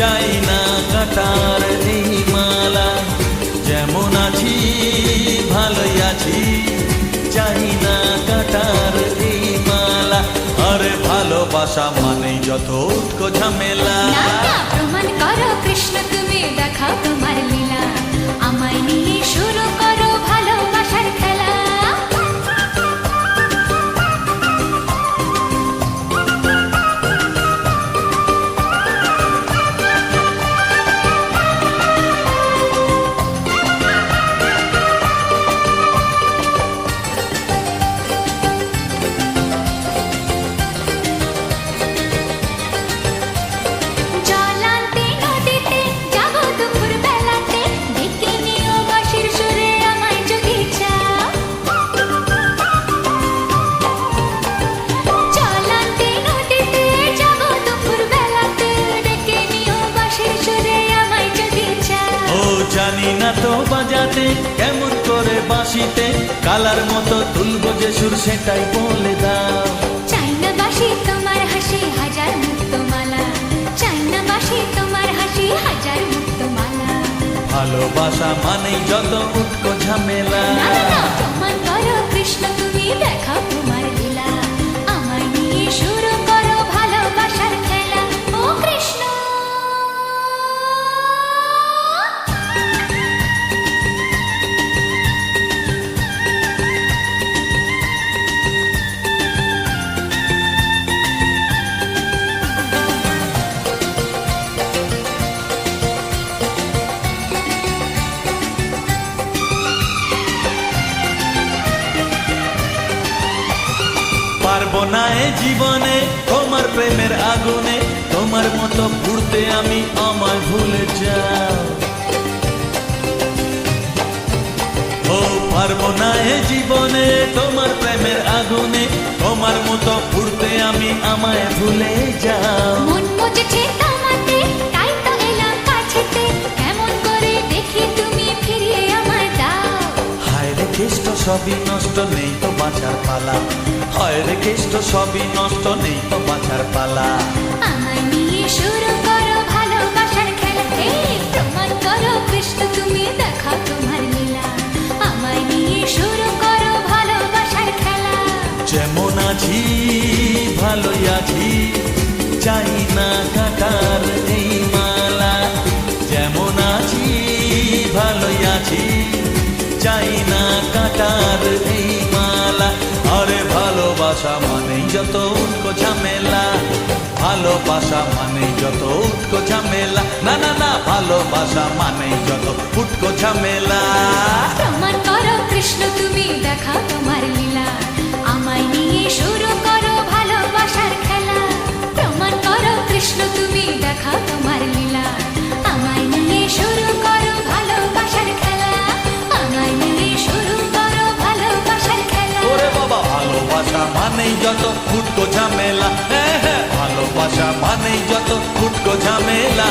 চাই না কাটার এই মালা, যেমন আছি ভালোই আছি, চাই না কাটার এই মালা। আরে ভালোবাসা মানেই যত উটকো ঝামেলা। প্রমাণ করো কৃষ্ণ তুমি দেখাও তোমার লীলা, আমায় নিয়ে শুরু করো ভালোবাসার খেলা। জানি না তো বাজাতে কেমন করে বাঁশিতে, কালার মতো তুলবো যে সুর সেটাই বলে দাও। চাই না বাঁশি তোমার হাসি হাজার মুক্তমালা, চাই না বাঁশি তোমার হাসি হাজার মুক্তমালা। ভালোবাসা মানেই যত উটকো ঝামেলা। প্রমাণ করো কৃষ্ণ তুমি দেখাও তোমার লীলা, আমায় নিয়ে শুরু করো ভালোবাসার খেলা। ও কৃষ্ণ পারবো না এ জীবনে তোমার প্রেমের আগুনে, তোমার মতো ঘুরতে আমি আমায় ভুলে যাও। ও পারবো না এ জীবনে তোমার প্রেমের আগুনে, তোমার মতো ঘুরতে আমি আমায় ভুলে যাও। মন মুজেছে তোমাতে তাই তো এলাম কাছেতে, কেমন করে দেখি তুমি ফিরিয়ে আমায় দাও। হায় রে কেষ্ট সবই নষ্ট নেই তো বাঁচার পালা, হায় রে কেষ্ট সবই নষ্ট নেই তো বাঁচার পালা। আমায় নিয়ে শুরু করো ভালোবাসার খেলা, হে প্রমাণ করো কৃষ্ণ তুমি দেখাও তোমার লীলা, আমায় নিয়ে শুরু করো ভালোবাসার খেলা। যেমন আছি ভালোই আছি, চাই না কাটার এই মালা, যেমন আছি ভালোই আছি, চাই না কাটার এই মালা। আরে ভালোবাসা মানেই যত উটকো ঝামেলা, ভালোবাসা মানেই যত উটকো ঝামেলা। না না না, ভালোবাসা মানেই যত উটকো ঝামেলা। প্রমাণ করো কৃষ্ণ তুমি দেখাও তোমার লীলা, আমায় নিয়ে শুরু করো ভালোবাসার খেলা। প্রমাণ করো কৃষ্ণ তুমি দেখাও তোমার লীলা, আমায় নিয়ে শুরু করো ভালোবাসার খেলা, আমায় নিয়ে শুরু করো ভালোবাসার খেলা। ওরে বাবা, ভালোবাসা মানেই যত উটকো ঝামেলা, হ্যাঁ হ্যাঁ, ভালোবাসা মানেই যত উটকো ঝামেলা।